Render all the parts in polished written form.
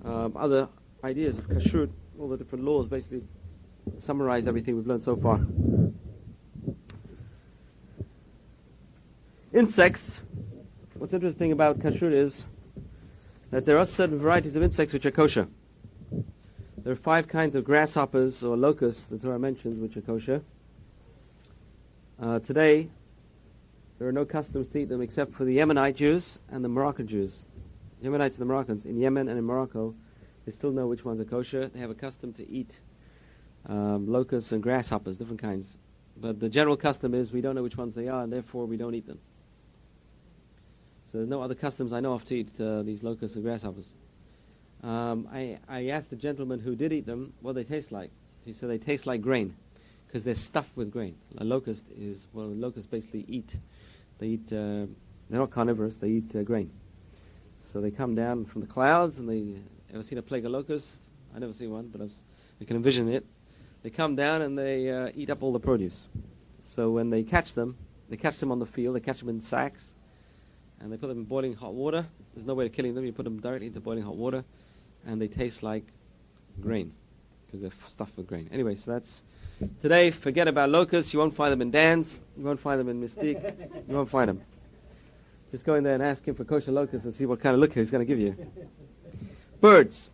other ideas of kashrut, all the different laws, basically summarize everything we've learned so far. Insects. What's interesting about kashrut is that there are certain varieties of insects which are kosher. There are 5 kinds of grasshoppers or locusts, the Torah mentions, which are kosher. Today, there are no customs to eat them except for the Yemenite Jews and the Moroccan Jews. Yemenites and the Moroccans, in Yemen and in Morocco, they still know which ones are kosher. They have a custom to eat locusts and grasshoppers, different kinds. But the general custom is we don't know which ones they are, and therefore we don't eat them. So there's no other customs I know of to eat these locusts and grasshoppers. I asked the gentleman who did eat them what they taste like. He said they taste like grain, because they're stuffed with grain. A locust is, well, locusts basically eat. They eat, they're not carnivorous, they eat grain. So they come down from the clouds, and they, ever seen a plague of locusts? I've never seen one, but I can envision it. They come down and they eat up all the produce. So when they catch them on the field, they catch them in sacks, and they put them in boiling hot water. There's no way of killing them. You put them directly into boiling hot water, and they taste like grain, because they're stuffed with grain. Anyway, so that's... Today, forget about locusts. You won't find them in Dan's. You won't find them in Mystique. You won't find them. Just go in there and ask him for kosher locusts and see what kind of look he's going to give you. Birds.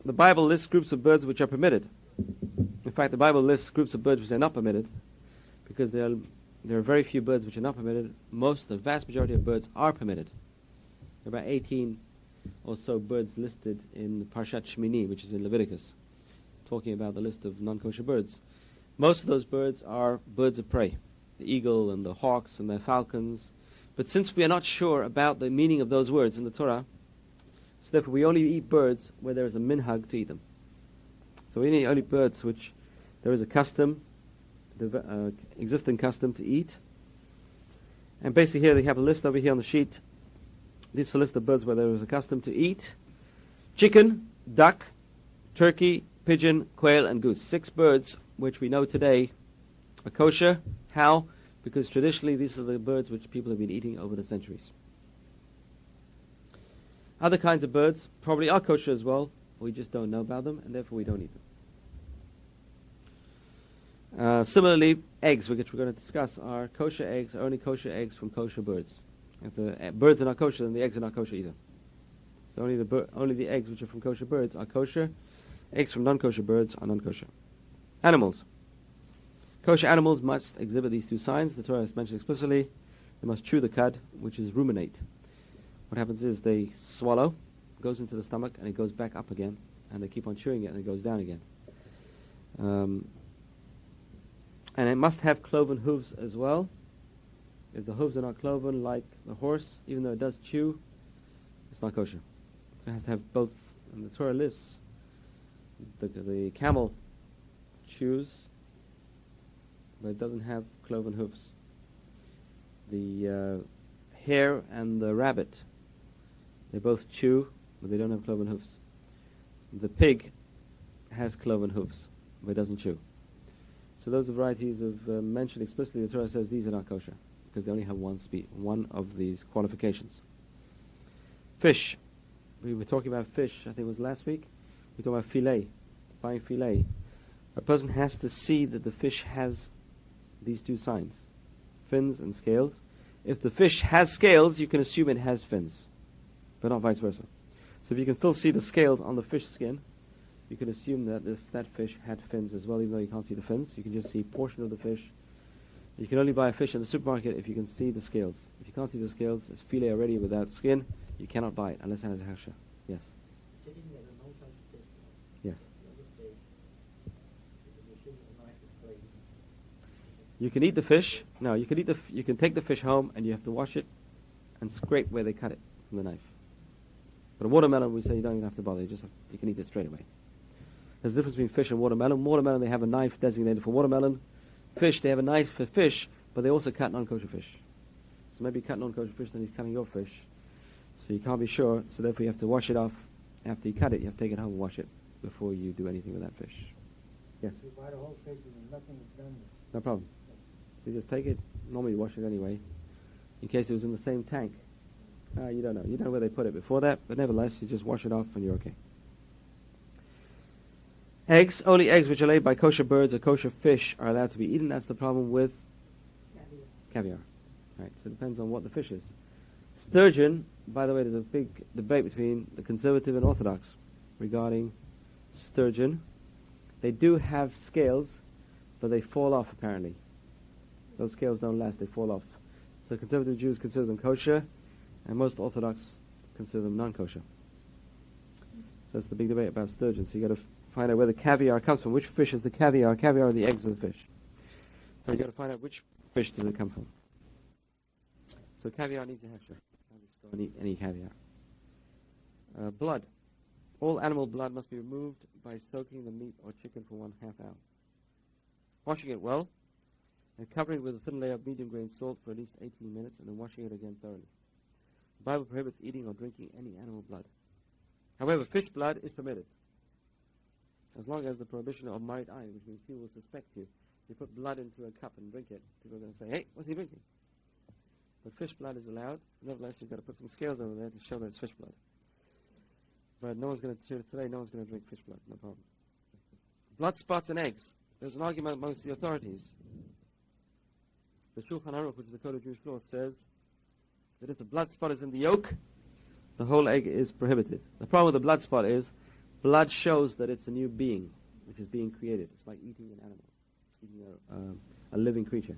The Bible lists groups of birds which are permitted. In fact, the Bible lists groups of birds which are not permitted, because there are very few birds which are not permitted. The vast majority of birds are permitted. There are about 18 or so birds listed in Parshat Shmini, which is in Leviticus, talking about the list of non-kosher birds. Most of those birds are birds of prey, the eagle and the hawks and the falcons. But since we are not sure about the meaning of those words in the Torah, so therefore we only eat birds where there is a minhag to eat them. So we eat only birds which there is a custom, existing custom to eat. And basically here they have a list over here on the sheet. This is a list of birds where there is a custom to eat: chicken, duck, turkey, pigeon, quail, and goose. 6 birds which we know today are kosher. How? Because traditionally these are the birds which people have been eating over the centuries. Other kinds of birds probably are kosher as well. We just don't know about them, and therefore we don't eat them. Similarly, eggs, which we're going to discuss, are kosher eggs, are only kosher eggs from kosher birds. If the birds are not kosher, then the eggs are not kosher either. So only the eggs which are from kosher birds are kosher. Eggs from non-kosher birds are non-kosher. Animals. Kosher animals must exhibit these 2 signs. The Torah has mentioned explicitly. They must chew the cud, which is ruminate. What happens is they swallow, goes into the stomach, and it goes back up again, and they keep on chewing it, and it goes down again. And it must have cloven hooves as well. If the hooves are not cloven, like the horse, even though it does chew, it's not kosher. So it has to have both. And the Torah lists the camel chews, but it doesn't have cloven hooves. The hare and the rabbit, they both chew, but they don't have cloven hooves. The pig has cloven hooves, but it doesn't chew. So those are varieties of mentioned explicitly. The Torah says these are not kosher, because they only have one of these qualifications. Fish. We were talking about fish, I think it was last week. We talked about filet, buying filet. A person has to see that the fish has these 2 signs, fins and scales. If the fish has scales, you can assume it has fins, but not vice versa. So if you can still see the scales on the fish skin, you can assume that if that fish had fins as well, even though you can't see the fins, you can just see a portion of the fish. You can only buy a fish in the supermarket if you can see the scales. If you can't see the scales, it's filet already without skin, you cannot buy it unless it has a hasha. Yes? Yes. You can eat the fish. No, you can take the fish home and you have to wash it and scrape where they cut it from the knife. But a watermelon, we say you don't even have to bother. You can eat it straight away. There's a difference between fish and watermelon. Watermelon, they have a knife designated for watermelon. Fish, they have a knife for fish, but they also cut non-kosher fish. So maybe you cut non-kosher fish, then he's cutting your fish. So you can't be sure, so therefore you have to wash it off. After you cut it, you have to take it home and wash it before you do anything with that fish. Yes? You buy the whole fish and nothing is done. No problem. So you just take it, normally you wash it anyway, in case it was in the same tank. You don't know. You don't know where they put it before that, but nevertheless, you just wash it off and you're okay. Eggs, only eggs which are laid by kosher birds or kosher fish are allowed to be eaten. That's the problem with caviar. Right, so it depends on what the fish is. Sturgeon, by the way, there's a big debate between the conservative and orthodox regarding sturgeon. They do have scales, but they fall off apparently. Those scales don't last, they fall off. So conservative Jews consider them kosher, and most orthodox consider them non-kosher. So that's the big debate about sturgeon. So you got to find out where the caviar comes from. Which fish is the caviar? Caviar are the eggs of the fish. So you got to find out which fish does it come from. So caviar needs a hechsher. I'll just go and eat any caviar. Blood. All animal blood must be removed by soaking the meat or chicken for 1/2 hour. Washing it well, and covering it with a thin layer of medium-grain salt for at least 18 minutes, and then washing it again thoroughly. The Bible prohibits eating or drinking any animal blood. However, fish blood is permitted, as long as the prohibition of married eye, which means people will suspect you. You put blood into a cup and drink it, people are going to say, hey, what's he drinking? But fish blood is allowed. Nevertheless, you've got to put some scales over there to show that it's fish blood. But no one's going to, today, no one's going to drink fish blood, no problem. Blood spots and eggs. There's an argument amongst the authorities. The Shulchan Aruch, which is the Code of Jewish Law, says that if the blood spot is in the yolk, the whole egg is prohibited. The problem with the blood spot is blood shows that it's a new being, which is being created. It's like eating an animal, eating a living creature.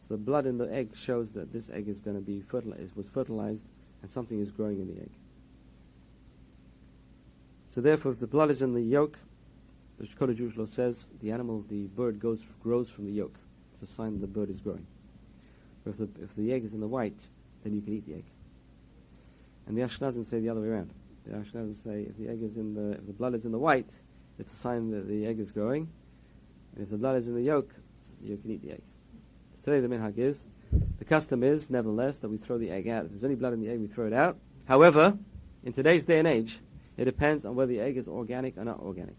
So the blood in the egg shows that this egg is going to be fertilized, was fertilized, and something is growing in the egg. So therefore, if the blood is in the yolk, the Code of Jewish Law says the animal, the bird grows from the yolk. It's a sign that the bird is growing. But if the egg is in the white, then you can eat the egg. And the Ashkenazim say the other way around. The Ashkenazim say if the blood is in the white, it's a sign that the egg is growing. And if the blood is in the yolk, you can eat the egg. Today the minhag is, the custom is, nevertheless, that we throw the egg out. If there's any blood in the egg, we throw it out. However, in today's day and age, it depends on whether the egg is organic or not organic.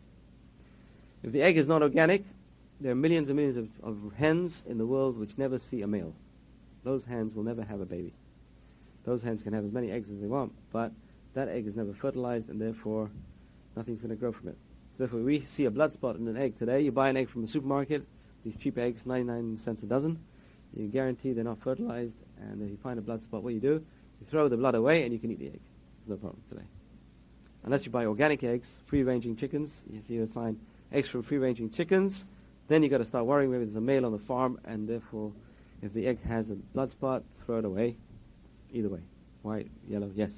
If the egg is not organic, there are millions and millions of hens in the world which never see a male. Those hens will never have a baby. Those hens can have as many eggs as they want, but that egg is never fertilized, and therefore nothing's going to grow from it. So therefore, we see a blood spot in an egg today. You buy an egg from the supermarket, these cheap eggs, 99 cents a dozen. You guarantee they're not fertilized, and if you find a blood spot, what you do, you throw the blood away, and you can eat the egg. There's no problem today. Unless you buy organic eggs, free-ranging chickens, you see the sign, eggs from free-ranging chickens, then you've got to start worrying maybe there's a male on the farm, and therefore, if the egg has a blood spot, throw it away. Either way. White, yellow, yes.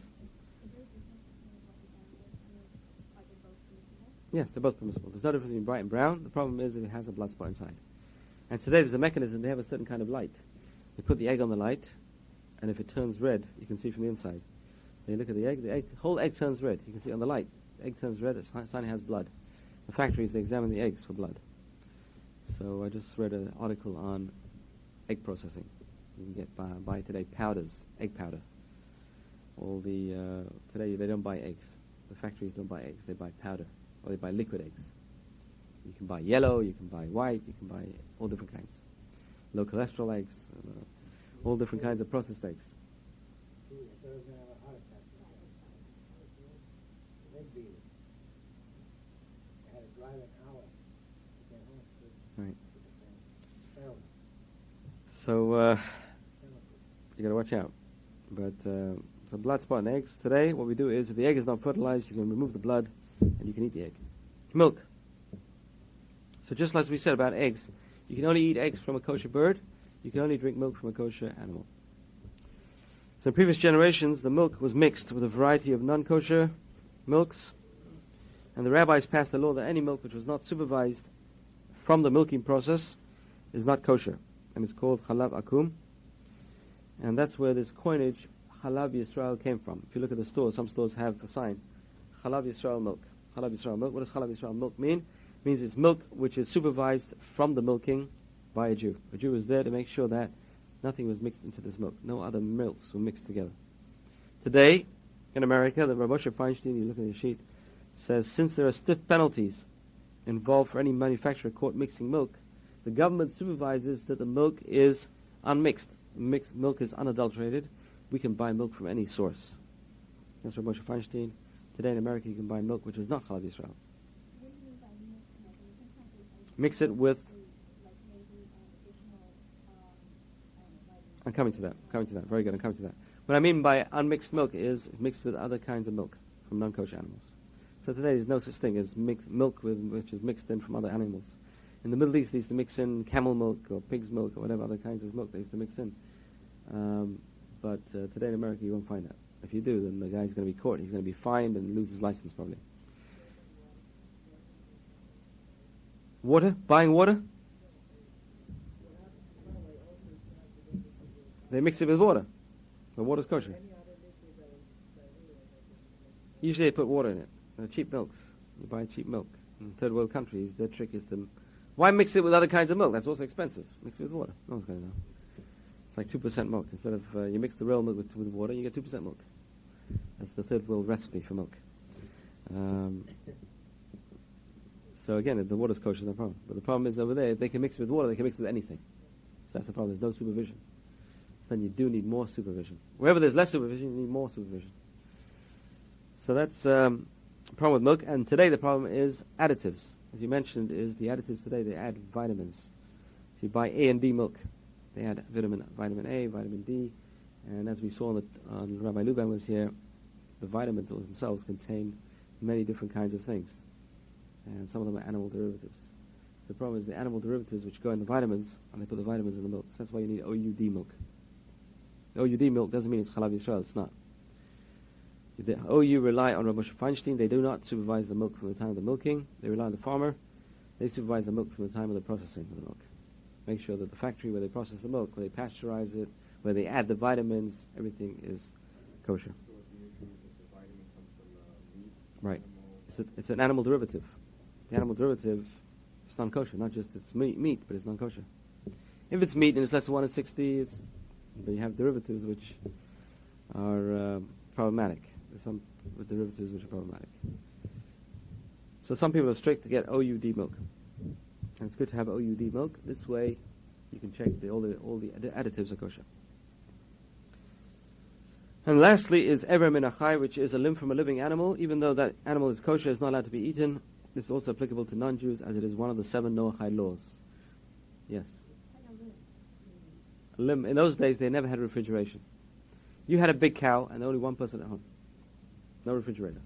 Yes, they're both permissible. There's no difference between bright and brown. The problem is if it has a blood spot inside. And today there's a mechanism, they have a certain kind of light. They put the egg on the light, and if it turns red, you can see from the inside. Then you look at the whole egg turns red. You can see on the light. The egg turns red, the sign has blood. The factories, they examine the eggs for blood. So I just read an article on egg processing. You can get buy today powders, egg powder. Today they don't buy eggs. The factories don't buy eggs, they buy powder. Or they buy liquid eggs. You can buy yellow, you can buy white, you can buy all different kinds. Low cholesterol eggs, all different kinds of processed eggs. Right. So you got to watch out. But the blood spot in eggs today, what we do is if the egg is not fertilized, you can remove the blood and you can eat the egg. Milk. So just as we said about eggs, you can only eat eggs from a kosher bird. You can only drink milk from a kosher animal. So in previous generations, the milk was mixed with a variety of non-kosher milks, and the rabbis passed a law that any milk which was not supervised from the milking process is not kosher, and it's called Chalav Akum, and that's where this coinage Chalav Yisrael came from. If you look at the stores, some stores have a sign, Chalav Yisrael milk. Chalav Yisrael milk. What does Chalav Yisrael milk mean? It means it's milk which is supervised from the milking by a Jew. A Jew is there to make sure that nothing was mixed into this milk. No other milks were mixed together. Today, in America, the Rav Moshe Feinstein, you look at the sheet, says since there are stiff penalties involved for any manufacturer caught mixing milk, the government supervises that the milk is unmixed. Milk is unadulterated. We can buy milk from any source. That's Rav Moshe Feinstein. Today in America you can buy milk which is not Chalav Yisrael. Mix it with. I'm coming to that. Very good. I'm coming to that. What I mean by unmixed milk is mixed with other kinds of milk from non-kosher animals. So today there's no such thing as milk which is mixed in from other animals. In the Middle East, they used to mix in camel milk or pig's milk or whatever other kinds of milk they used to mix in. But today in America, you won't find that. If you do, then the guy's going to be caught. He's going to be fined and lose his license probably. Water? Buying water? They mix it with water. The water's kosher. Usually they put water in it. Cheap milks. You buy cheap milk. In third world countries, their trick is to... Why mix it with other kinds of milk? That's also expensive. Mix it with water. No one's going to know. It's like 2% milk. Instead of you mix the real milk with water, you get 2% milk. That's the third world recipe for milk. So again, if the water's kosher, no problem. But the problem is over there, if they can mix it with water, they can mix it with anything. So that's the problem. There's no supervision. So then you do need more supervision. Wherever there's less supervision, you need more supervision. So that's the problem with milk. And today the problem is additives. As you mentioned, is the additives today, they add vitamins. If you buy A and D milk, they add vitamin A, vitamin D. And as we saw on Rabbi Luban was here, the vitamins themselves contain many different kinds of things. And some of them are animal derivatives. So the problem is the animal derivatives which go in the vitamins, and they put the vitamins in the milk. So that's why you need OUD milk. The OUD milk doesn't mean it's Chalav Yisrael, it's not. The OU rely on Rabbi Moshe Feinstein. They do not supervise the milk from the time of the milking. They rely on the farmer. They supervise the milk from the time of the processing of the milk. Make sure that the factory where they process the milk, where they pasteurize it, where they add the vitamins, everything is kosher. So what the nutrients if the vitamin comes from meat? Right. It's an animal derivative. The animal derivative is non-kosher, not just it's meat, but it's non-kosher. If it's meat and it's less than 1 in 60, but you have derivatives which are problematic. There's some with derivatives which are problematic. So some people are strict to get OUD milk. And it's good to have OUD milk. This way you can check all the additives are kosher. And lastly is Ever Min Achai, which is a limb from a living animal. Even though that animal is kosher, it's not allowed to be eaten. This is also applicable to non-Jews, as it is one of the 7 Noachai laws. Yes. A limb. In those days, they never had refrigeration. You had a big cow, and only one person at home. No refrigerator.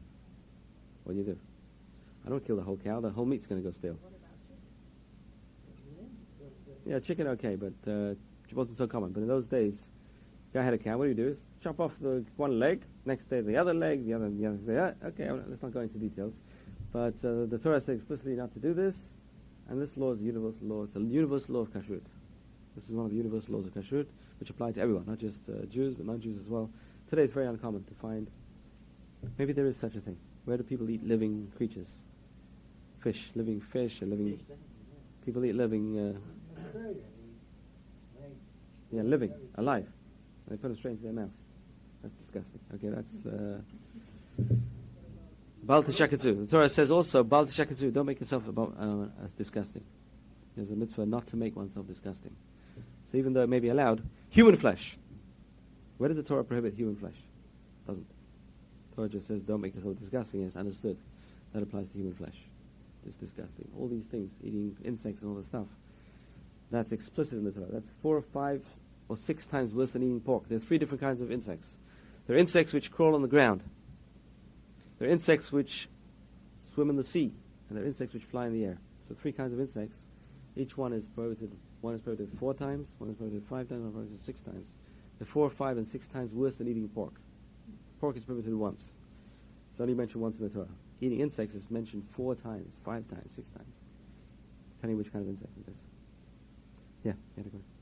What do you do? I don't kill the whole cow. The whole meat's going to go stale. Yeah, chicken okay, but it wasn't so common. But in those days, guy had a cow. What do you do? Is chop off the one leg, next day the other leg, the other. Okay, let's not go into details. But the Torah says explicitly not to do this, and this law is a universal law. It's a universal law of kashrut. This is one of the universal laws of kashrut, which apply to everyone, not just Jews, but non-Jews as well. Today it's very uncommon to find. Maybe there is such a thing. Where do people eat living creatures? Living fish, or living. People eat living. Living, alive. And they put them straight into their mouth. That's disgusting. Okay, that's Bal Tishakatsu. The Torah says also, Bal Tishakatsu, don't make yourself as disgusting. There's a mitzvah not to make oneself disgusting. So even though it may be allowed, human flesh. Where does the Torah prohibit human flesh? It doesn't. The Torah just says, don't make yourself disgusting, and it's understood. That applies to human flesh. It's disgusting. All these things, eating insects and all this stuff, that's explicit in the Torah. That's 4 or 5 or 6 times worse than eating pork. There are 3 different kinds of insects. There are insects which crawl on the ground. There are insects which swim in the sea. And there are insects which fly in the air. So 3 kinds of insects. Each one is prohibited. One is prohibited 4 times, one is prohibited 5 times, one is prohibited 6 times. They're 4, 5, and 6 times worse than eating pork. Pork is prohibited once. It's only mentioned once in the Torah. Eating insects is mentioned 4 times, 5 times, 6 times. Depending which kind of insect it is. Yeah, you had a question.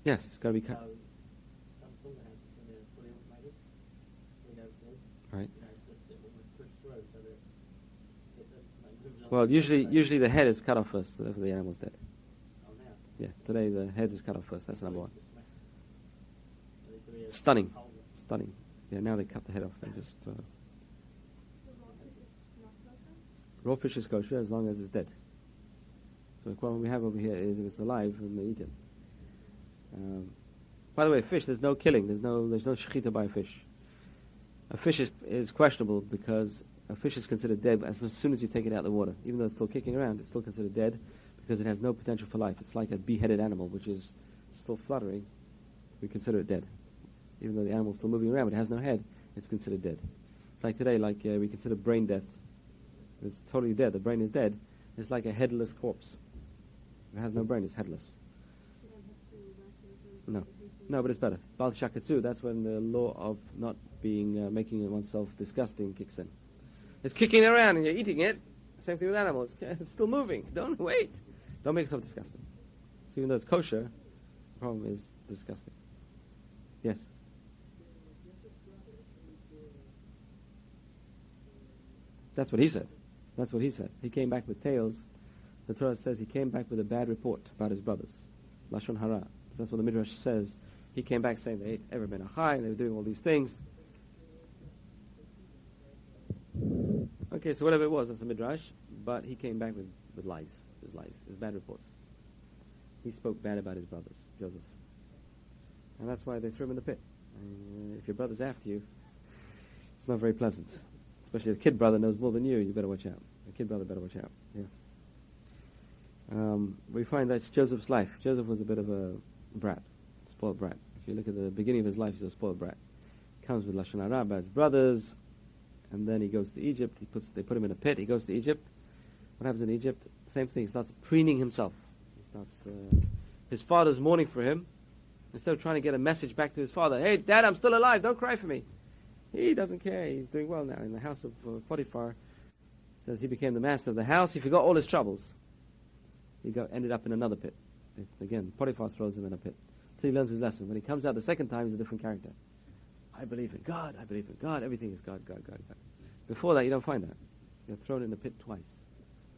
Yes, it's got to be cut. Right. Well, usually the head is cut off first, so therefore the animal's dead. Yeah, today the head is cut off first. That's number 1. Stunning. Yeah, now they cut the head off. They just raw fish is kosher as long as it's dead. So the problem we have over here is if it's alive, then they eat it. By the way, fish, there's no killing. There's no shechita by fish. A fish is questionable because a fish is considered dead as soon as you take it out of the water. Even though it's still kicking around, it's still considered dead because it has no potential for life. It's like a beheaded animal which is still fluttering. We consider it dead. Even though the animal's still moving around but it has no head, it's considered dead. It's like today, we consider brain death. It's totally dead. The brain is dead. It's like a headless corpse. If it has no brain, it's headless. No. No, but it's better. Bal Shakatsu, that's when the law of not making oneself disgusting kicks in. It's kicking around and you're eating it. Same thing with animals. It's still moving. Don't wait. Don't make yourself disgusting. So even though it's kosher, the problem is disgusting. Yes? That's what he said. That's what he said. He came back with tails. The Torah says he came back with a bad report about his brothers. Lashon hara. So that's what the Midrash says. He came back saying they ate every ben achai and they were doing all these things. Okay, so whatever it was, that's the Midrash. But he came back with lies. His bad reports. He spoke bad about his brothers, Joseph. And that's why they threw him in the pit. And, if your brother's after you, it's not very pleasant. Especially if a kid brother knows more than you better watch out. A kid brother better watch out. Yeah. We find that's Joseph's life. Joseph was a bit of a brat, spoiled brat. If you look at the beginning of his life, he's a spoiled brat. Comes with Lashon Hara about his brothers, and then he goes to Egypt. They put him in a pit. He goes to Egypt. What happens in Egypt? Same thing. He starts preening himself. His father's mourning for him. Instead of trying to get a message back to his father, "Hey, Dad, I'm still alive. Don't cry for me." He doesn't care. He's doing well now. In the house of Potiphar, it says he became the master of the house. He forgot all his troubles. He ended up in another pit. Again, Potiphar throws him in a pit. Until he learns his lesson. When he comes out the second time, he's a different character. I believe in God. I believe in God. Everything is God, God, God, God. Before that, you don't find that. You're thrown in the pit twice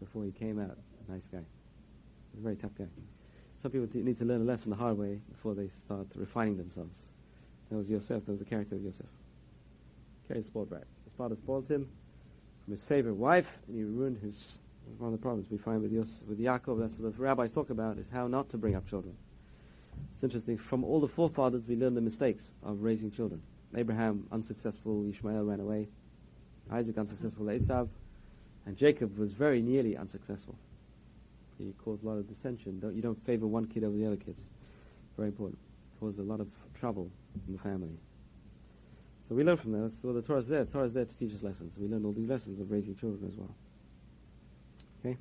before he came out. A nice guy. He's a very tough guy. Some people need to learn a lesson the hard way before they start refining themselves. That was Yosef. That was the character of Yosef. Okay, spoiled brat. His father spoiled him from his favorite wife, and he ruined his... One of the problems we find with Yaakov, that's what the rabbis talk about, is how not to bring up children. It's interesting. From all the forefathers, we learn the mistakes of raising children. Abraham, unsuccessful. Ishmael ran away. Isaac, unsuccessful. Esav. And Jacob was very nearly unsuccessful. He caused a lot of dissension. You don't favor one kid over the other kids. Very important. Caused a lot of trouble in the family. So we learn from that. That's what the Torah is there. The Torah is there to teach us lessons. We learn all these lessons of raising children as well. Okay?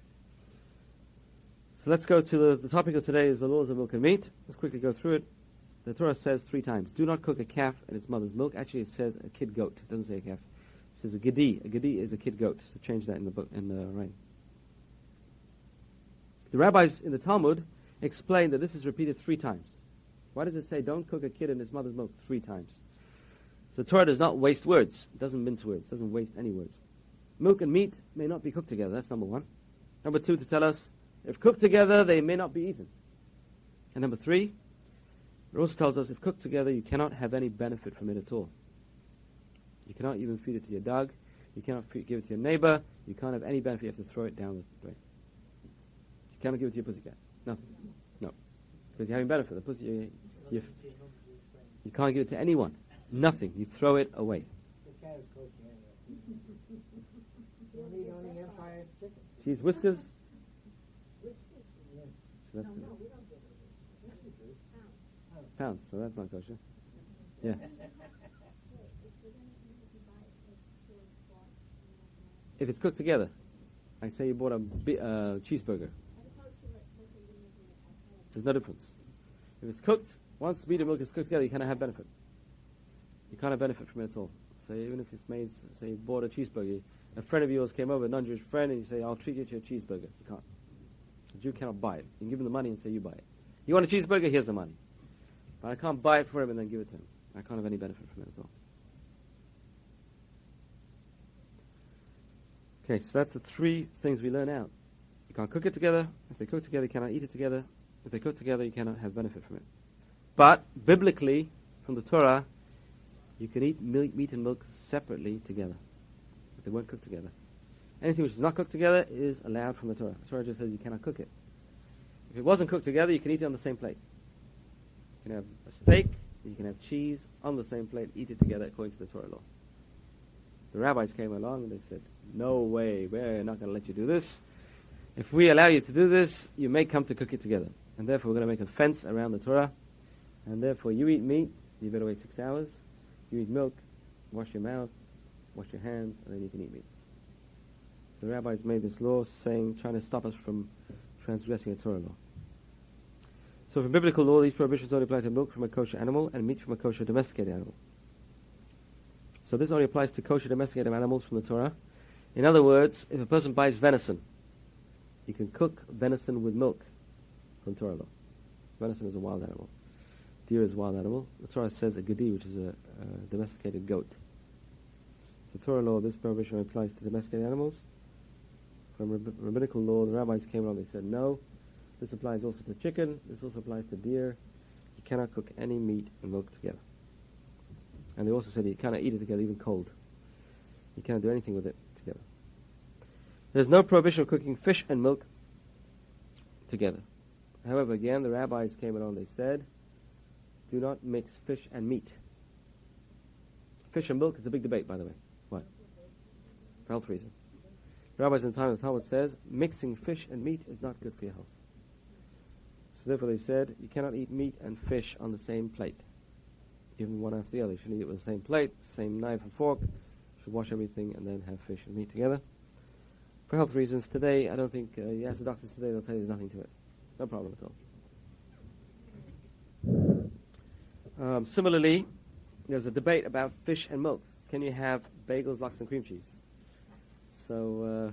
So let's go to the topic of today is the laws of milk and meat. Let's quickly go through it. The Torah says 3 times, do not cook a calf in its mother's milk. Actually, it says a kid goat. It doesn't say a calf. It says a gedi. A gedi is a kid goat. So change that in the book, in the writing. The rabbis in the Talmud explain that this is repeated 3 times. Why does it say don't cook a kid in its mother's milk 3 times? The Torah does not waste words. It doesn't mince words. It doesn't waste any words. Milk and meat may not be cooked together. That's number 1. Number 2, to tell us, if cooked together, they may not be eaten. And number 3, it also tells us if cooked together, you cannot have any benefit from it at all. You cannot even feed it to your dog. You cannot give it to your neighbor. You can't have any benefit. You have to throw it down the drain. You cannot give it to your pussycat. Nothing. No. Because you're having benefit. The pussy, you can't give it to anyone. Nothing. You throw it away. The cat is kosher anyway. You don't eat only Empire chicken. Cheese whiskers? Yes. So that's good. Pounds, so that's not kosher. Yeah. If it's cooked together, I say you bought a cheeseburger. There's no difference. If it's cooked, once meat and milk is cooked together, you cannot have benefit. You can't have benefit from it at all. So even if it's made, say you bought a cheeseburger, a friend of yours came over, a non-Jewish friend, and you say, I'll treat you to a cheeseburger. You can't. A Jew cannot buy it. You can give him the money and say, you buy it. You want a cheeseburger? Here's the money. But I can't buy it for him and then give it to him. I can't have any benefit from it at all. Okay, so that's the 3 things we learn out. You can't cook it together. If they cook together, you cannot eat it together. If they cook together, you cannot have benefit from it. But, biblically, from the Torah, you can eat meat and milk separately together. If they weren't cooked together. Anything which is not cooked together is allowed from the Torah. The Torah just says you cannot cook it. If it wasn't cooked together, you can eat it on the same plate. You can have a steak, you can have cheese on the same plate, eat it together according to the Torah law. The rabbis came along and they said, no way, we're not going to let you do this. If we allow you to do this, you may come to cook it together. And therefore we're going to make a fence around the Torah. And therefore you eat meat, you better wait 6 hours. You eat milk, wash your mouth, wash your hands, and then you can eat meat. The rabbis made this law trying to stop us from transgressing a Torah law. So from biblical law, these prohibitions only apply to milk from a kosher animal and meat from a kosher domesticated animal. So this only applies to kosher domesticated animals from the Torah. In other words, if a person buys venison, you can cook venison with milk from Torah law. Venison is a wild animal. Deer is a wild animal. The Torah says a gedi, which is a domesticated goat. So Torah law, this prohibition applies to domesticated animals. From rabbinical law, the rabbis came along, they said no. This applies also to chicken. This also applies to deer. You cannot cook any meat and milk together. And they also said you cannot eat it together, even cold. You cannot do anything with it together. There's no prohibition of cooking fish and milk together. However, again, the rabbis came along, they said, do not mix fish and meat. Fish and milk is a big debate, by the way. Why? For health reasons. The rabbis in the time of the Talmud says, mixing fish and meat is not good for your health. So therefore they said, you cannot eat meat and fish on the same plate. Even one after the other. You shouldn't eat it with the same plate, same knife and fork. You should wash everything and then have fish and meat together. For health reasons, today, I don't think, you ask the doctors today, they'll tell you there's nothing to it. No problem at all. Similarly, there's a debate about fish and milk. Can you have bagels, lox, and cream cheese? So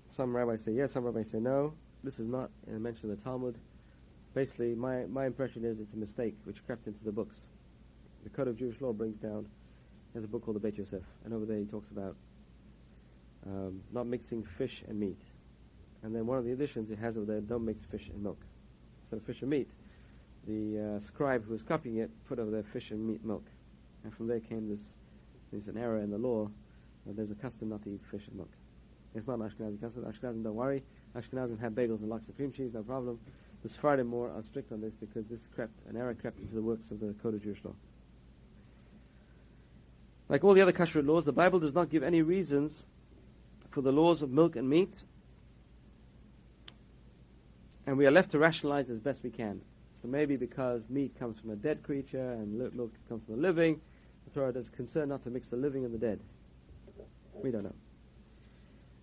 some rabbis say yes, some rabbis say no. This is not mentioned in the Talmud. Basically, my impression is it's a mistake which crept into the books. The Code of Jewish Law brings down, there's a book called the Beit Yosef, and over there he talks about not mixing fish and meat. And then one of the additions it has over there, don't mix fish and milk. Instead of fish and meat, the scribe who was copying it put over there fish and meat milk. And from there came there's an error in the law. There's a custom not to eat fish and milk. It's not an Ashkenazi custom. Ashkenazim, don't worry. Ashkenazim have bagels and lox and cream cheese, no problem. The Sephardim more are strict on this because an error crept into the works of the Code of Jewish Law. Like all the other kashrut laws, the Bible does not give any reasons for the laws of milk and meat, and we are left to rationalize as best we can. So maybe because meat comes from a dead creature and milk comes from a living, the Torah is concerned not to mix the living and the dead. We don't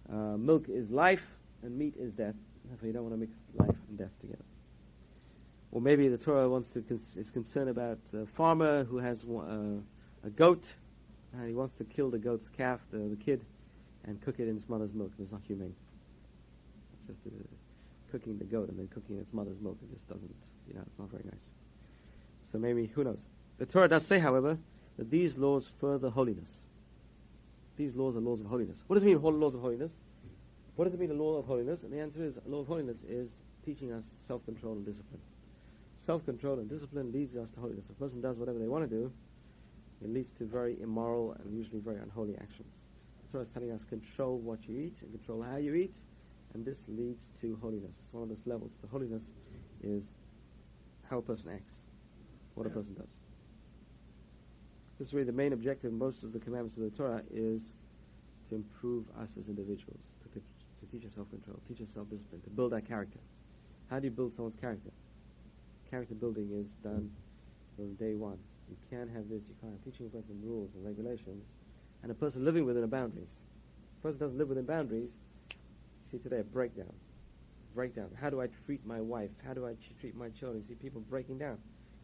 know. Milk is life and meat is death. Therefore, you don't want to mix life and death together. Or maybe the Torah is concerned about a farmer who has a goat, and he wants to kill the goat's calf, the kid, and cook it in its mother's milk. It's not humane. Just cooking the goat and then cooking its mother's milk, it just doesn't, it's not very nice. So maybe, who knows? The Torah does say, however, that these laws further holiness. These laws are laws of holiness. What does it mean, laws of holiness? What does it mean, a law of holiness? And the answer is, a law of holiness is teaching us self-control and discipline. Self-control and discipline leads us to holiness. If a person does whatever they want to do, it leads to very immoral and usually very unholy actions. The Torah is telling us control what you eat and control how you eat, and this leads to holiness. It's one of those levels. The holiness is how a person acts, what a person does. This is really the main objective of most of the commandments of the Torah is to improve us as individuals, to teach us self-control, teach us self-discipline, to build our character. How do you build someone's character? Character building is done from day one. You can't have this, you can't have teaching a person rules and regulations, and a person living within the boundaries. If a person doesn't live within boundaries, you see today a breakdown. How do I treat my wife? How do I treat my children? You see people breaking down.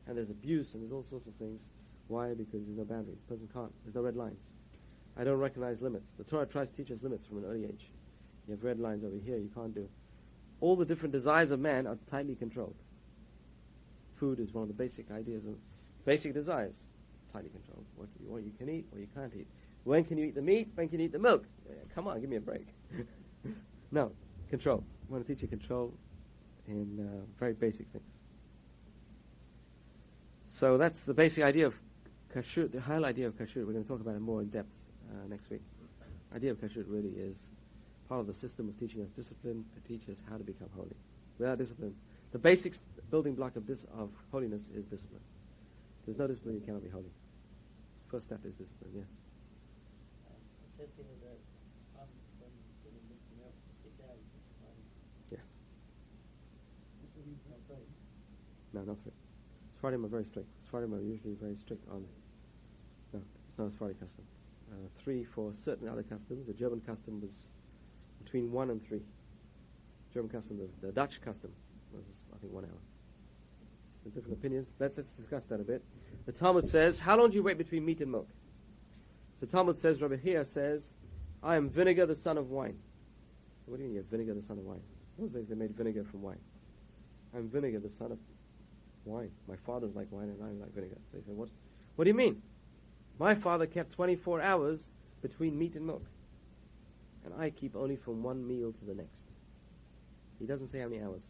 And there's abuse and there's all sorts of things. Why? Because there's no boundaries. The person can't. There's no red lines. I don't recognize limits. The Torah tries to teach us limits from an early age. You have red lines over here, you can't do. All the different desires of man are tightly controlled. Food is one of the basic ideas of basic desires. Tightly controlled. What you can eat, what you can't eat. When can you eat the meat? When can you eat the milk? Come on, give me a break. No, control. I want to teach you control in very basic things. So that's the basic idea of kashrut, the whole idea of kashrut. We're going to talk about it more in depth next week. The idea of kashrut really is part of the system of teaching us discipline to teach us how to become holy. Without discipline, the basic building block of holiness is discipline. If there's no discipline, you cannot be holy. First step is discipline, yes. says here that when giving meat and milk for 6 hours is fine. Yeah. Not three. No, not 3. Sfaradim are very strict. Sfaradim are usually very strict on... No, it's not a Sephardi custom. 3 for certain other customs. The German custom was between 1 and 3. German custom, the Dutch custom was, I think, 1 hour. So different opinions. Let's discuss that a bit. The Talmud says, how long do you wait between meat and milk? The Talmud says, Rabbi Hia says, I am vinegar, the son of wine. So what do you mean you have vinegar, the son of wine? In those days they made vinegar from wine. I'm vinegar, the son of wine. My father's like wine and I like vinegar. So he said, what do you mean? My father kept 24 hours between meat and milk. And I keep only from one meal to the next. He doesn't say how many hours.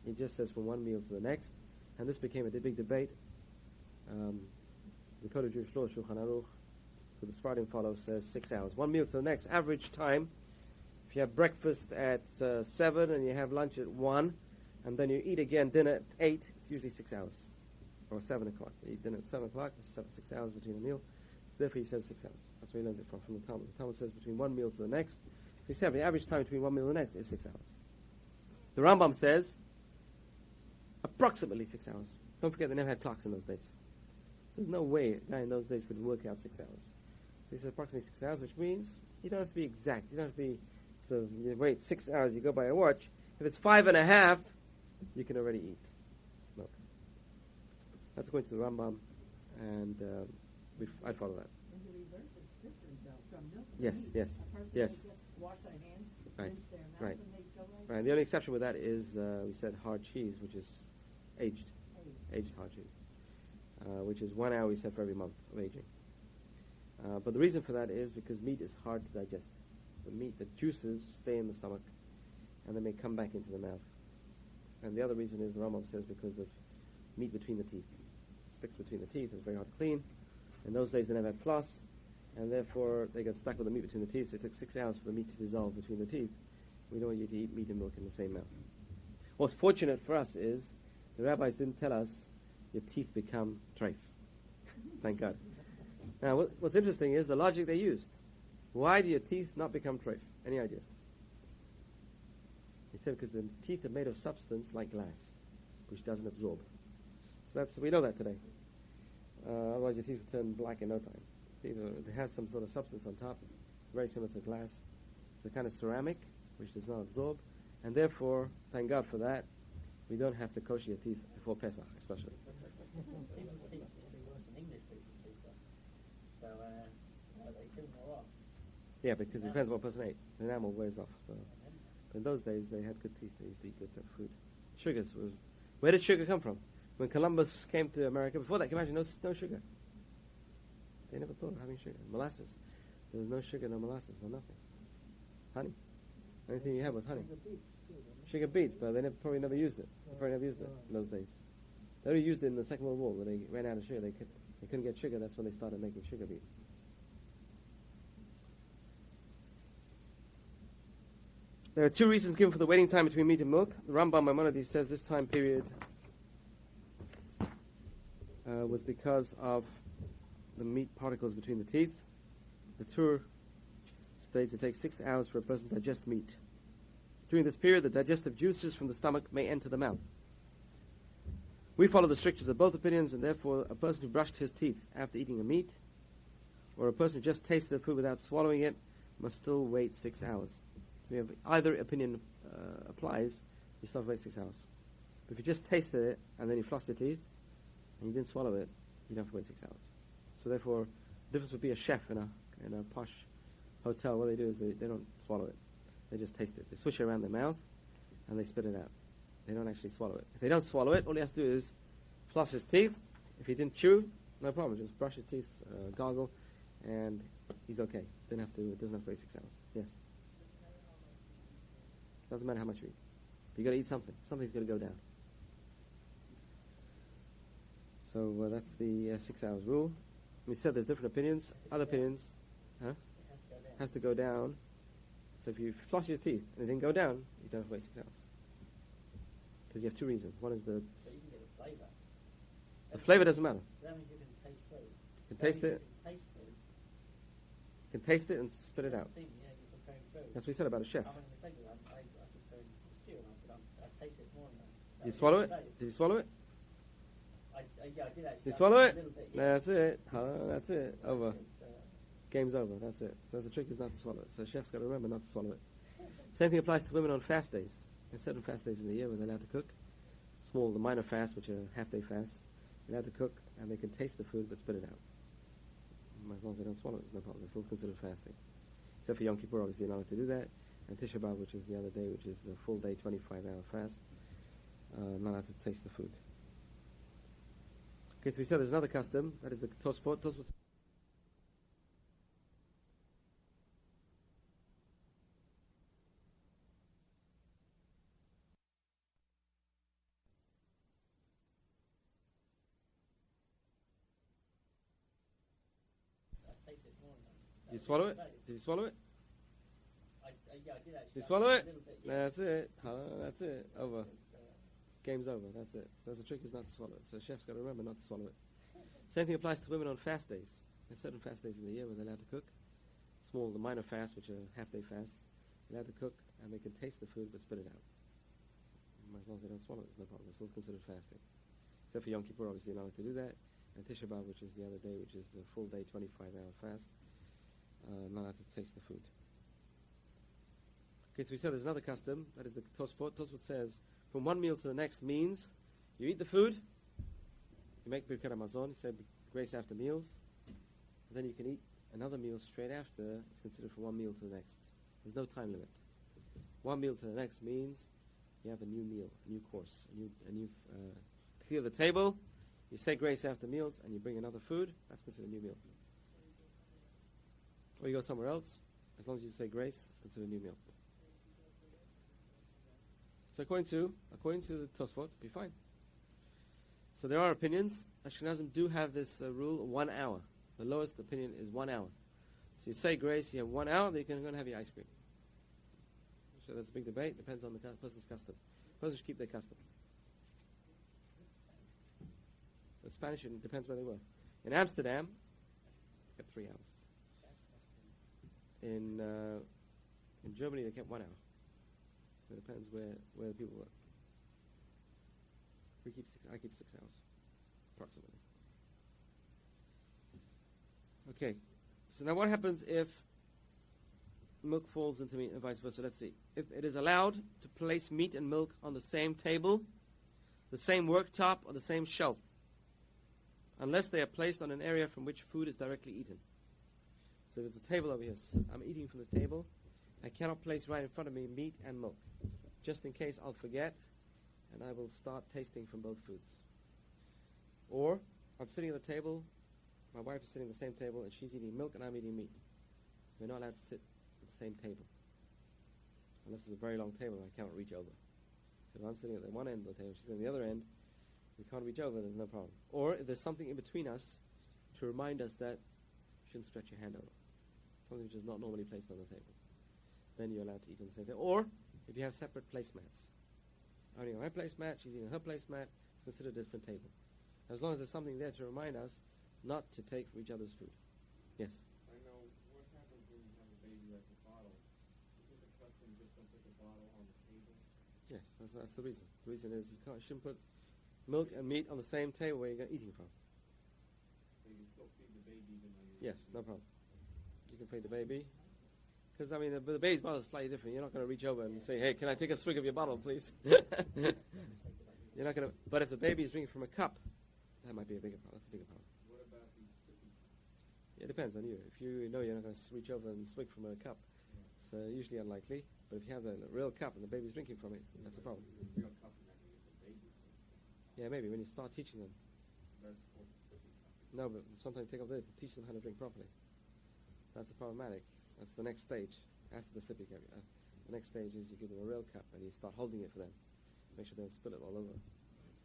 He just says from one meal to the next. And this became a big debate. The Code of Jewish Law, Shulchan Aruch, who the Sephardim follow, says 6 hours. One meal to the next. Average time, if you have breakfast at 7 and you have lunch at 1, and then you eat again dinner at 8, it's usually 6 hours. Or 7 o'clock. You eat dinner at 7 o'clock, it's 6 hours between a meal. So therefore he says 6 hours. That's where he learns it from the Talmud. The Talmud says between one meal to the next. He said the average time between one meal and the next is 6 hours. The Rambam says approximately 6 hours. Don't forget they never had clocks in those days. So there's no way a guy in those days could work out 6 hours. So he says approximately 6 hours, which means you don't have to be exact. You don't have to be, so you wait 6 hours, you go by a watch. If it's 5.5, you can already eat milk. That's according to the Rambam, and I'd follow that. In the reverse, it's different though, from milk to Yes, meat. yes, A person yes. can just wash their hands, Right, rinse their mouth, right. and they go Right. The only exception with that is we said hard cheese, which is aged hard cheese, which is 1 hour we said for every month of aging. But the reason for that is because meat is hard to digest. The juices stay in the stomach, and then they come back into the mouth. And the other reason is the Rambam says because of meat between the teeth. It sticks between the teeth, it's very hard to clean. In those days they never had floss, and therefore they got stuck with the meat between the teeth, so it took 6 hours for the meat to dissolve between the teeth. We don't want you to eat meat and milk in the same mouth. What's fortunate for us is the rabbis didn't tell us your teeth become treif. Thank God. Now what's interesting is the logic they used. Why do your teeth not become treif? Any ideas? He said because the teeth are made of substance like glass, which doesn't absorb. So we know that today. Otherwise your teeth will turn black in no time. It has some sort of substance on top, very similar to glass. It's a kind of ceramic which does not absorb, and therefore, thank God for that, we don't have to kosher your teeth before Pesach, especially. People's teeth used to be worse than English people's teeth, though. So they seem more off. Yeah, because it depends what person ate. The enamel wears off. So, but in those days, they had good teeth. They used to eat good food. Where did sugar come from? When Columbus came to America, before that, can you imagine no sugar? They never thought of having sugar. Molasses. There was no sugar, no molasses, no nothing. Honey. Anything you had was honey. Sugar beets, but they probably never used it. They probably never used it in those days. They only used it in the Second World War when they ran out of sugar. They couldn't get sugar. That's when they started making sugar beets. There are 2 reasons given for the waiting time between meat and milk. The Rambam Maimonides says this time period was because of the meat particles between the teeth. The Tur states it takes 6 hours for a person to digest meat. During this period, the digestive juices from the stomach may enter the mouth. We follow the strictures of both opinions, and therefore a person who brushed his teeth after eating a meat, or a person who just tasted the food without swallowing it, must still wait 6 hours. We have either opinion applies, you still have to wait 6 hours. But if you just tasted it, and then you flossed your teeth, and you didn't swallow it, you don't have to wait 6 hours. So therefore, the difference would be a chef in a posh hotel. What they do is they don't swallow it. They just taste it. They swish it around their mouth, and they spit it out. They don't actually swallow it. If they don't swallow it, all he has to do is floss his teeth. If he didn't chew, no problem. Just brush his teeth, gargle, and he's okay. Doesn't have to wait 6 hours. Yes? Doesn't matter how much you eat. You got to eat something. Something's got to go down. So that's the 6 hours rule. We said there's different opinions. Other opinions, has to go down. So if you floss your teeth and it didn't go down, you don't have to wait 6 hours. Because you have 2 reasons. One is So you can get a flavour. the flavor doesn't matter. That means you can taste food. You can taste it. You can taste food. You can taste it and spit it out. Thing, yeah, you're preparing food. That's what he said about a chef. I made a mistake with that. I prepared stew, and I said, I taste it more now. Did you swallow it? Did you swallow it? Yeah, I did actually. Did you swallow it? A little bit, yeah. That's it. That's it. Over. It's, Game's over. That's it. So the trick is not to swallow it. So chef's got to remember not to swallow it. Same thing applies to women on fast days. There's certain fast days in the year where they're allowed to cook. Small, the minor fast, which are half-day fasts, they're allowed to cook, and they can taste the food but spit it out. As long as they don't swallow it, it's no problem. It's still considered fasting. Except for Yom Kippur, obviously you're not allowed to do that. And Tisha B'Av, which is the other day, which is a full day, 25-hour fast, not allowed to taste the food. Okay, so we said there's another custom, that is the Tosfot. Tosfot I taste it more now. Did you swallow it? Did you swallow it? Yeah, I did actually. Did you swallow it? A little bit, yeah. That's it. That's it. Over. It's, Game's over. That's it. So the trick is not to swallow it. So chef's got to remember not to swallow it. Same thing applies to women on fast days. There's certain fast days in the year where they're allowed to cook. Small, the minor fast, which are half-day fasts, they're allowed to cook, and they can taste the food but spit it out. As long as they don't swallow it, it's no problem. It's still considered fasting. Except for Yom Kippur, obviously you're not allowed to do that. And Tisha B'Av, which is the other day, which is the full day, 25-hour fast, not allowed to taste the food. Okay, so we said there's another custom, that is the Tosfot. Tosfot says, from one meal to the next means, you eat the food, you make Birkat HaMazon, you say grace after meals, and then you can eat another meal straight after. It's considered from one meal to the next. There's no time limit. One meal to the next means you have a new meal, a new course, a new clear the table, you say grace after meals, and you bring another food, that's considered a new meal. Or you go somewhere else, as long as you say grace, it's considered a new meal. So according to the Tosfot, be fine. So there are opinions. Ashkenazim do have this rule, 1 hour. The lowest opinion is 1 hour. So you say grace, you have 1 hour, then you can go and have your ice cream. So that's a big debate. Depends on the person's custom. Persons should keep their custom. The Spanish, it depends where they were. In Amsterdam, they kept 3 hours. In Germany, they kept 1 hour. So it depends where the people were. I keep 6 hours, approximately. Okay, so now what happens if milk falls into meat and vice versa? Let's see. If it is allowed to place meat and milk on the same table, the same worktop, or the same shelf, unless they are placed on an area from which food is directly eaten. So there's a table over here. I'm eating from the table. I cannot place right in front of me meat and milk, just in case I'll forget, and I will start tasting from both foods. Or I'm sitting at the table, my wife is sitting at the same table, and she's eating milk and I'm eating meat. We're not allowed to sit at the same table, unless it's a very long table and I cannot reach over. So if I'm sitting at the one end of the table, she's at the other end, we can't reach over, there's no problem. Or if there's something in between us to remind us that you shouldn't stretch your hand over, something which is not normally placed on the table, then you're allowed to eat on the same table. Or if you have separate placemats. I'm eating on my placemat, she's eating on her placemat, it's considered a different table. As long as there's something there to remind us not to take from each other's food. Yes? I know what happens when you have a baby like a bottle. Is it a custom just don't put the bottle on the table? Yes, that's the reason. The reason is you shouldn't put milk and meat on the same table where you're eating from. So you still feed the baby even though you're Yes, no problem. You can feed the baby. Because, I mean, the baby's bottle is slightly different. You're not going to reach over and say, hey, can I take a swig of your bottle, please? You're not going to. But if the baby is drinking from a cup, that might be a bigger problem. That's a bigger problem. What about these sippy? It depends on you. If you know you're not going to reach over and swig from a cup, it's usually unlikely. But if you have a real cup and the baby's drinking from it, that's a problem. The real cup is not going to get the baby. Yeah, maybe when you start teaching them. That's for the sippy cup. No, but sometimes take off there to teach them how to drink properly. That's problematic. That's the next stage after the sippy cup. The next stage is you give them a real cup and you start holding it for them. Make sure they don't spill it all over.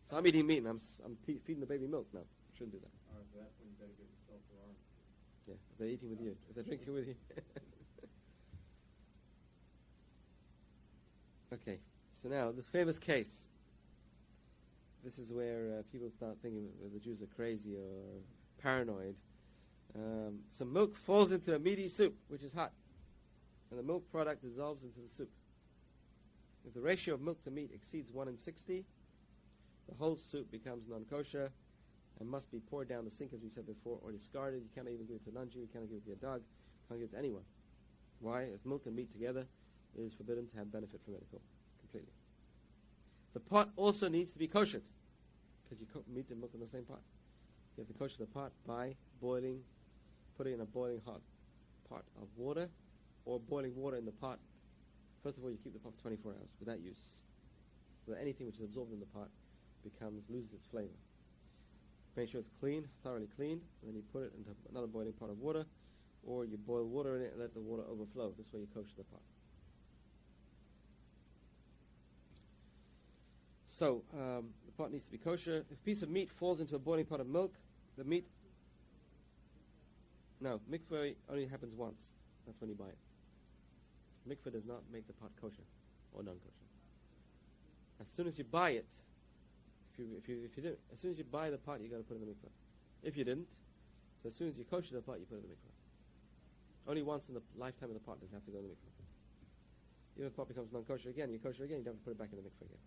So I'm eating meat and I'm feeding the baby milk now. Shouldn't do that. All right, so that's when you better get yourself for arms. Yeah, if they're eating with you. If they're drinking with you. Okay, so now the famous case. This is where people start thinking that the Jews are crazy or paranoid. Some milk falls into a meaty soup, which is hot, and the milk product dissolves into the soup. If the ratio of milk to meat exceeds 1:60, the whole soup becomes non-kosher and must be poured down the sink, as we said before, or discarded. You cannot even give it to a non-Jew, you cannot give it to your dog, you can't give it to anyone. Why? As milk and meat together, it is forbidden to have benefit from it at all, completely. The pot also needs to be koshered, because you cook meat and milk in the same pot. You have to kosher the pot by boiling, putting in a boiling hot pot of water, or boiling water in the pot. First of all, you keep the pot for 24 hours without use. So that anything which is absorbed in the pot loses its flavor. Make sure it's clean, thoroughly cleaned, and then you put it into another boiling pot of water, or you boil water in it and let the water overflow. This way you kosher the pot. So, the pot needs to be kosher. If a piece of meat falls into a boiling pot of milk, the meat... No, mikveh only happens once. That's when you buy it. Mikveh does not make the pot kosher or non-kosher. As soon as you buy it, if you didn't, as soon as you buy the pot, you got to put it in the mikveh. If you didn't, so as soon as you kosher the pot, you put it in the mikveh. Only once in the lifetime of the pot does it have to go in the mikveh. Even if the pot becomes non-kosher again, you kosher again, you don't have to put it back in the mikveh again.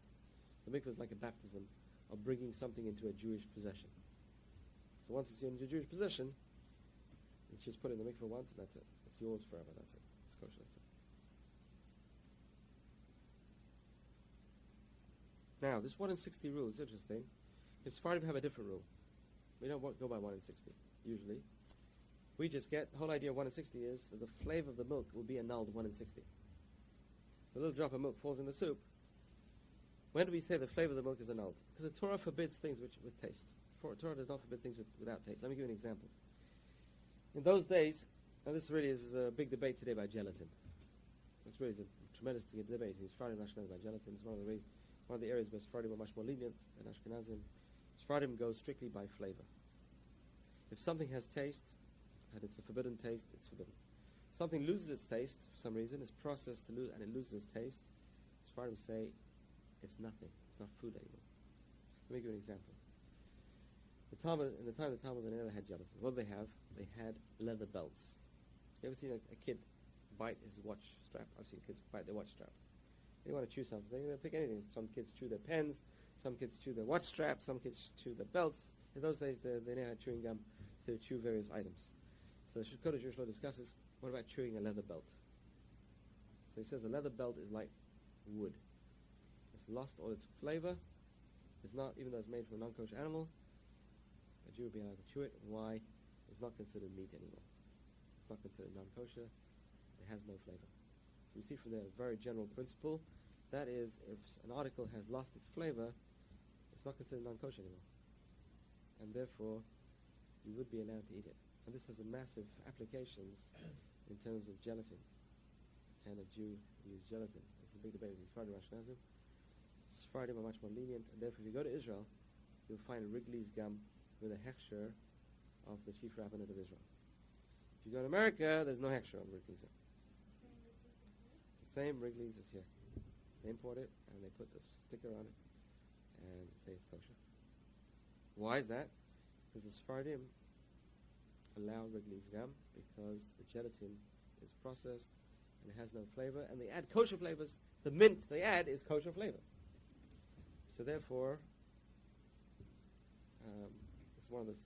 The mikveh is like a baptism of bringing something into a Jewish possession. So once it's in your Jewish possession, you just put it in the mikveh once, and that's it. It's yours forever. That's it. It's kosher. That's it. Now, this 1:60 rule is interesting. Because Sephardim have a different rule. We don't go by 1:60 usually. We just get the whole idea of 1:60 is that the flavor of the milk will be annulled 1:60. A little drop of milk falls in the soup. When do we say the flavor of the milk is annulled? Because the Torah forbids things with taste. Torah does not forbid things without taste. Let me give you an example. In those days, and this really is a big debate today about gelatin. This really is a tremendous debate. It's Sephardim and Ashkenazim about gelatin. It's one of the areas where Sephardim are much more lenient than Ashkenazim. Sephardim goes strictly by flavor. If something has taste, and it's a forbidden taste, it's forbidden. If something loses its taste for some reason, it's processed and it loses its taste, Sephardim say it's nothing. It's not food anymore. Let me give you an example. In the time of the Talmud, they never had gelatin. What did they have? They had leather belts. You ever seen a kid bite his watch strap? I've seen kids bite their watch strap. They want to chew something. They'll pick anything. Some kids chew their pens. Some kids chew their watch straps. Some kids chew their belts. In those days, they never had chewing gum to chew various items. So the Kosher Jewish law discusses, what about chewing a leather belt? So he says a leather belt is like wood. It's lost all its flavor. It's not, even though it's made from a non-kosher animal, a Jew would be allowed to chew it. Why? It's not considered meat anymore. It's not considered non-kosher. It has no flavor. So we see from there a very general principle. That is, if an article has lost its flavor, it's not considered non-kosher anymore. And therefore, you would be allowed to eat it. And this has a massive applications in terms of gelatin. Can a Jew use gelatin? It's a big debate with Sephardim and Ashkenazim. Sephardim are much more lenient, and therefore if you go to Israel, you'll find a Wrigley's gum with a hechsher of the chief rabbinate of Israel. If you go to America, there's no hechsher on Wrigley's gum. The same Wrigley's is here. They import it, and they put the sticker on it, and say it's kosher. Why is that? Because the Sephardim allow Wrigley's gum because the gelatin is processed and it has no flavor, and they add kosher flavors. The mint they add is kosher flavor. So therefore, it's one of the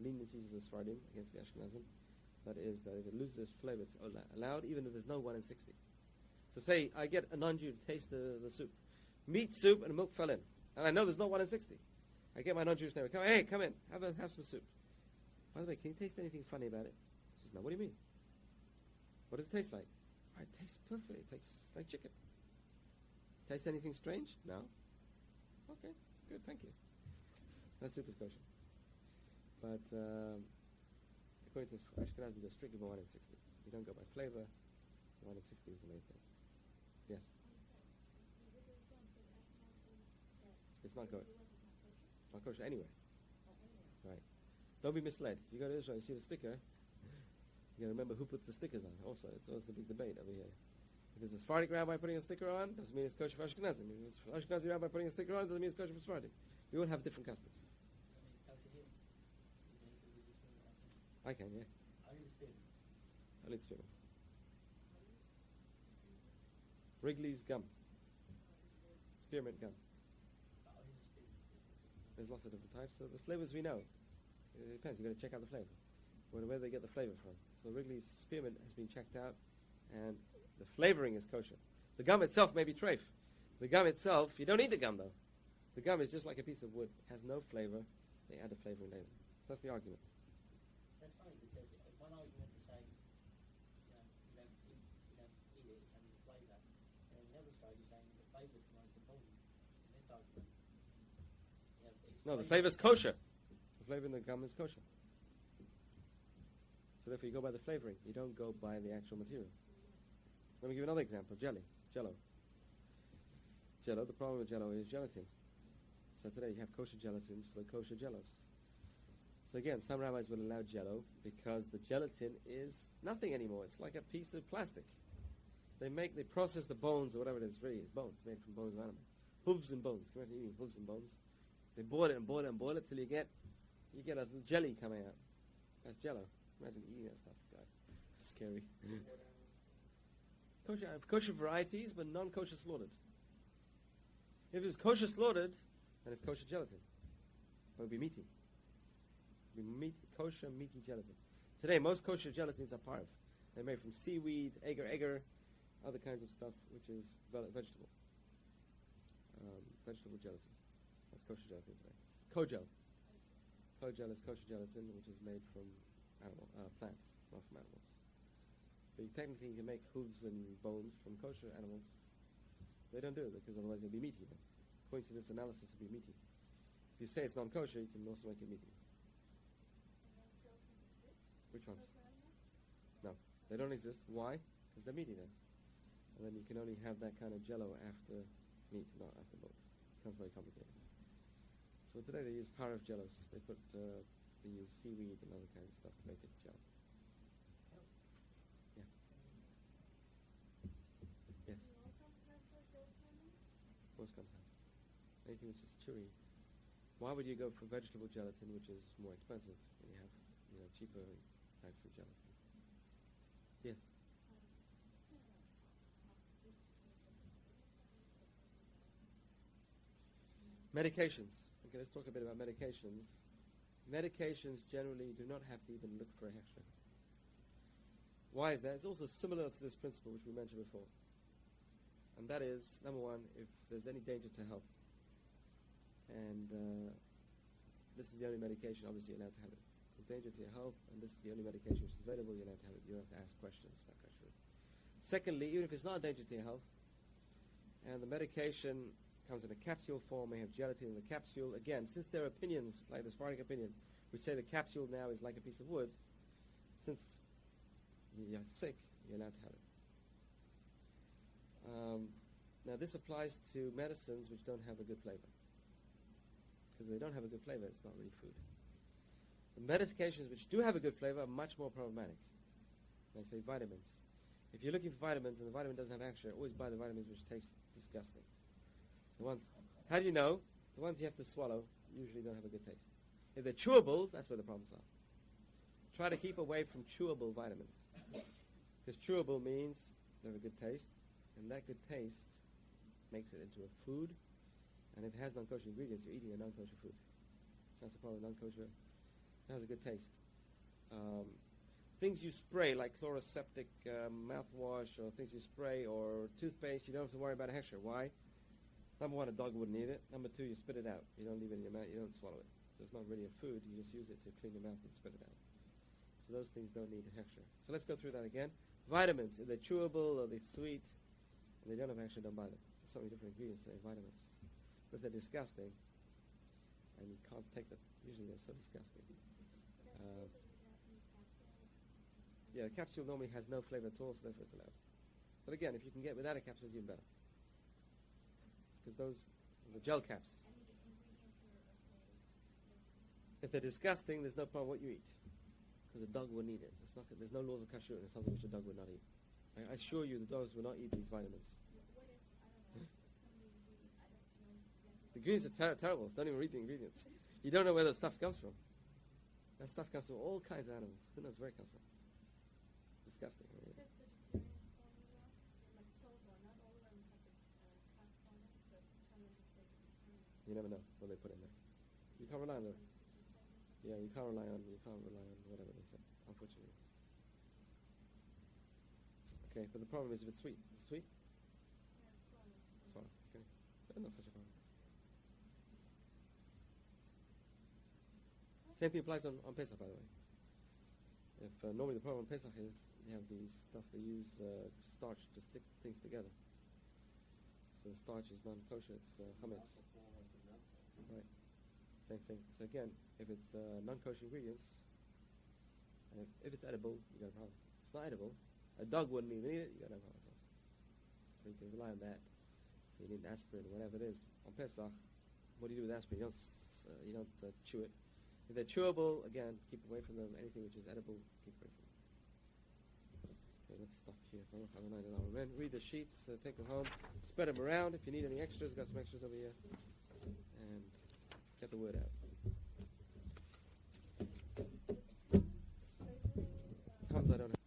leniencies of the Sephardim against the Ashkenazim. That is that if it loses its flavor, it's allowed, even if there's no 1:60. So say I get a non-Jew to taste the soup. Meat soup and milk fell in. And I know there's no 1:60. I get my non-Jewish neighbor, come in, have some soup. By the way, can you taste anything funny about it? He says, no, what do you mean? What does it taste like? Oh, it tastes perfect. It tastes like chicken. Taste anything strange? No? Okay, good, thank you. That soup is kosher. But according to Ashkenazim, they're strictly by 1:60. You don't go by flavor. 1:60 is the main thing. Yes? It's not kosher. Not kosher anywhere. Right. Don't be misled. If you go to Israel, you see the sticker, you got to remember who puts the stickers on. Also, it's always a big debate over here. If it's a Sephardic rabbi putting a sticker on, doesn't mean it's kosher for Ashkenazim. If it's an Ashkenazi rabbi putting a sticker on, doesn't mean it's kosher for Sephardim. We all have different customs. I can, yeah. I use spearmint. I'll eat spearmint. Wrigley's gum. Spearmint gum. I use spearmint. There's lots of different types. So the flavors we know. It depends. You've got to check out the flavor. Where they get the flavor from. So Wrigley's spearmint has been checked out, and the flavoring is kosher. The gum itself may be treif. The gum itself, you don't eat the gum though. The gum is just like a piece of wood. It has no flavor. They add a flavoring later. So that's the argument. That's funny because one argument is saying, you don't eat it, it's only the flavour. And the other side is saying the flavour is the most important in this argument. No, the flavor's kosher. The flavor in the gum is kosher. So therefore you go by the flavoring. You don't go by the actual material. Let me give you another example. Jello. Jello, the problem with Jello is gelatin. So today you have kosher gelatins for the kosher Jellos. So again, some rabbis will allow Jello because the gelatin is nothing anymore. It's like a piece of plastic. They process the bones or whatever it is. Really, it's bones made from bones of animals. Hooves and bones. Can you imagine eating hooves and bones? They boil it and boil it and boil it till you get a jelly coming out. That's Jello. Imagine eating that stuff. God, that's scary. Kosher varieties, but non-kosher slaughtered. If it's kosher slaughtered, then it's kosher gelatin. It would be meaty. It would be kosher meaty gelatin. Today, most kosher gelatins are parv. They're made from seaweed, agar, other kinds of stuff, which is vegetable. Vegetable gelatin. That's kosher gelatin today. Kogel. Kogel is kosher gelatin, which is made from plants, not from animals. But technically you can make hooves and bones from kosher animals. They don't do it because otherwise it'll be meaty. Then. According to this analysis, it'll be meaty. If you say it's non-kosher, you can also make it meaty. Which ones? No, they don't exist. Why? Because they're meaty then. And then you can only have that kind of jello after meat, not after both. It becomes very complicated. So today they use parv jellos. They use seaweed and other kinds of stuff to make it jello. Yeah. Yes. Most comes out. Anything which is chewy. Why would you go for vegetable gelatin, which is more expensive, when you have cheaper types of gelatin? Yes. Medications. Okay, let's talk a bit about medications. Medications generally do not have to even look for a hechsher. Why is that? It's also similar to this principle which we mentioned before. And that is, number one, if there's any danger to health. And this is the only medication, obviously, you're allowed to have it. If danger to your health, and this is the only medication which is available, you're allowed to have it. You don't have to ask questions about kosher. Secondly, even if it's not a danger to your health, and the medication comes in a capsule form, may have gelatin in the capsule. Again, since there are opinions, like the Sephardic opinion, which say the capsule now is like a piece of wood, since you're sick, you're allowed to have it. Now this applies to medicines which don't have a good flavor. Because if they don't have a good flavor, it's not really food. The medications which do have a good flavor are much more problematic. Like say vitamins. If you're looking for vitamins and the vitamin doesn't have action, always buy the vitamins which taste disgusting. The ones, how do you know? The ones you have to swallow usually don't have a good taste. If they're chewable, that's where the problems are. Try to keep away from chewable vitamins. Because chewable means they have a good taste, and that good taste makes it into a food, and if it has non-kosher ingredients, you're eating a non-kosher food. That's the problem with non-kosher. It has a good taste. Things you spray, like chloroseptic mouthwash, or things you spray, or toothpaste, you don't have to worry about a hechsher. Why? Number one, a dog wouldn't eat it. Number two, you spit it out. You don't leave it in your mouth. You don't swallow it. So it's not really a food. You just use it to clean your mouth and spit it out. So those things don't need a hechsher. So let's go through that again. Vitamins, if they're chewable or they're sweet, and they don't have hechsher, don't buy them. There's so many different ingredients in vitamins. But if they're disgusting, and you can't take them, usually they're so disgusting. Yeah, the capsule normally has no flavor at all, so therefore it's allowed. But again, if you can get without a capsule, it's even better. Because those are the gel caps. If they're disgusting, there's no problem what you eat. Because a dog wouldn't eat it. There's no laws of kashrut, and it's something which a dog would not eat. I assure you the dogs will not eat these vitamins. The ingredients are terrible. Don't even read the ingredients. You don't know where the stuff comes from. That stuff comes from all kinds of animals. Who knows where it comes from? Disgusting. Is it vegetarian formula? Like soba, not all of them have a cat on it, but some of them just take it. You never know what they put in there. You can't rely on them. Yeah, you can't rely on whatever they say, unfortunately. Okay, but the problem is if it's sweet. Is it sweet? Yeah, it's Swallow. Okay. That's not such a problem. Same thing applies on Pesach, by the way. If normally the problem on Pesach is you have these stuff they use starch to stick things together. So starch is non-kosher, it's chametz. Right. Same thing. So again, if it's non-kosher ingredients, and if it's edible, you got a problem. If it's not edible, a dog wouldn't even eat it, you got no problem. So you can rely on that. So you need aspirin or whatever it is. On Pesach, what do you do with aspirin? You don't chew it. If they're chewable, again, keep away from them. Anything which is edible, keep away from them. Okay, let's stop here. Read the sheets, take them home, spread them around. If you need any extras, got some extras over here. And get the word out. Times I don't have.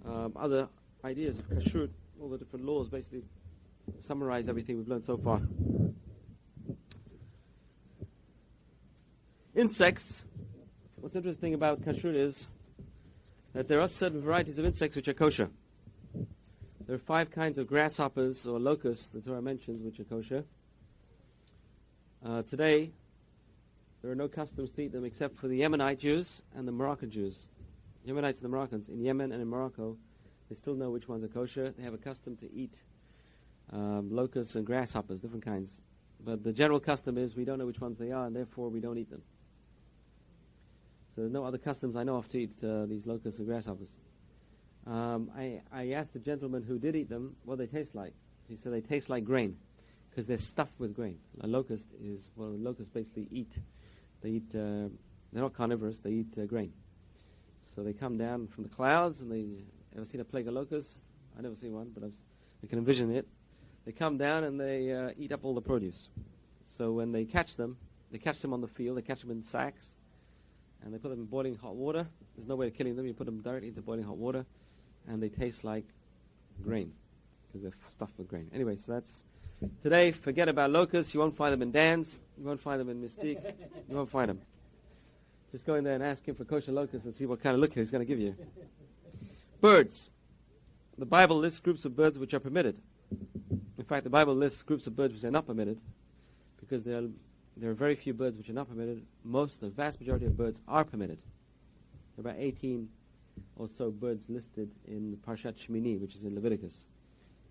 other ideas of kashrut, all the different laws, basically summarize everything we've learned so far. Insects. What's interesting about kashrut is that there are certain varieties of insects which are kosher. There are 5 kinds of grasshoppers or locusts, the Torah mentions, which are kosher. Today, there are no customs to eat them except for the Yemenite Jews and the Moroccan Jews. Yemenites and the Moroccans, in Yemen and in Morocco, they still know which ones are kosher. They have a custom to eat locusts and grasshoppers, different kinds. But the general custom is we don't know which ones they are, and therefore we don't eat them. So there's no other customs I know of to eat these locusts and grasshoppers. I asked the gentleman who did eat them what they taste like. He said they taste like grain, because they're stuffed with grain. A locust is, well, locusts basically eat. They're not carnivorous, they eat grain. So they come down from the clouds, and ever seen a plague of locusts? I've never seen one, but I can envision it. They come down and they eat up all the produce. So when they catch them on the field, they catch them in sacks, and they put them in boiling hot water. There's no way of killing them. You put them directly into boiling hot water, and they taste like grain, because they're stuffed with grain. Anyway, so that's... Today, forget about locusts. You won't find them in Dan's. You won't find them in Mystique. You won't find them. Just go in there and ask him for kosher locusts and see what kind of look he's going to give you. Birds. The Bible lists groups of birds which are permitted. In fact, the Bible lists groups of birds which are not permitted, because there are very few birds which are not permitted. The vast majority of birds are permitted. There are about 18 or so birds listed in Parshat Shemini, which is in Leviticus,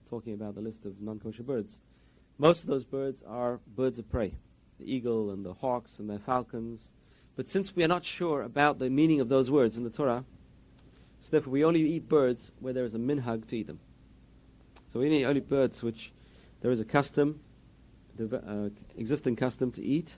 talking about the list of non-kosher birds. Most of those birds are birds of prey, the eagle and the hawks and the falcons. But since we are not sure about the meaning of those words in the Torah, so therefore we only eat birds where there is a minhag to eat them. So we eat only birds which there is a custom, existing custom to eat,